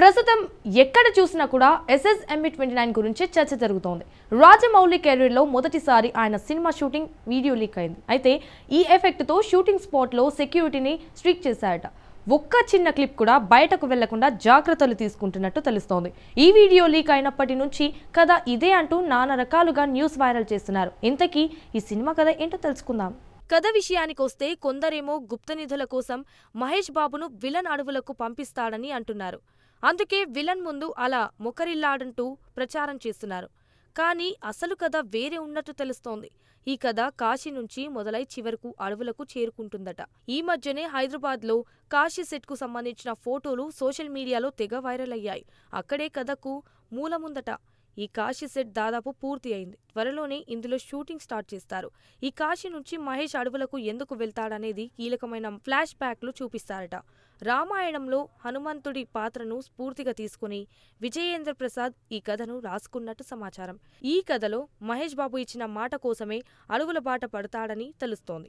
ప్రస్తుతం ఎక్కడ చూసినా కూడా SSMB29 గురించి చర్చ జరుగుతోంది. రాజమౌళి కెరీర్ లో మొదటిసారి ఆయన సినిమా షూటింగ్ వీడియో లీక్ అయింది. అయితే ఈ ఎఫెక్ట్ తో షూటింగ్ స్పాట్ లో సెక్యూరిటీని స్ట్రిక్ట్ చేశారట. ఒక్క చిన్న క్లిప్ కూడా బయటకు వెళ్లకుండా జాగ్రత్తలు తీసుకుంటున్నట్టు తెలుస్తోంది. ఈ వీడియో లీక్ అయినప్పటి నుంచి కథ ఇదే అంటూ నానా రకాలుగా న్యూస్ వైరల్ చేస్తున్నారు. ఇంతకీ ఈ సినిమా కథ ఏంటో తెలుసుకుందాం. కథ విషయానికొస్తే కొందరేమో గుప్త నిధుల కోసం మహేష్ బాబును విలన్ అడవులకు పంపిస్తాడని అంటున్నారు. అందుకే విలన్ ముందు అలా మొకరిల్లాడంటూ ప్రచారం చేస్తున్నారు. కానీ అసలు కథ వేరే ఉన్నట్టు తెలుస్తోంది. ఈ కథ కాశీ నుంచి మొదలై చివరకు అడవులకు చేరుకుంటుందట. ఈ మధ్యనే హైదరాబాద్లో కాశీ సెట్కు సంబంధించిన ఫోటోలు సోషల్ మీడియాలో తెగ వైరల్ అయ్యాయి. అక్కడే కథకు మూలముందట. ఈ కాశీ సెట్ దాదాపు పూర్తి అయింది. త్వరలోనే ఇందులో షూటింగ్ స్టార్ట్ చేస్తారు. ఈ కాశీ నుంచి మహేష్ అడవులకు ఎందుకు వెళ్తాడనేది కీలకమైన ఫ్లాష్ బ్యాక్లు చూపిస్తారట. రామాయణంలో హనుమంతుడి పాత్రను స్ఫూర్తిగా తీసుకుని విజయేంద్ర ప్రసాద్ ఈ కథను రాసుకున్నట్టు సమాచారం. ఈ కథలో మహేష్ బాబు ఇచ్చిన మాట కోసమే అడవుల బాట పడతాడని తెలుస్తోంది.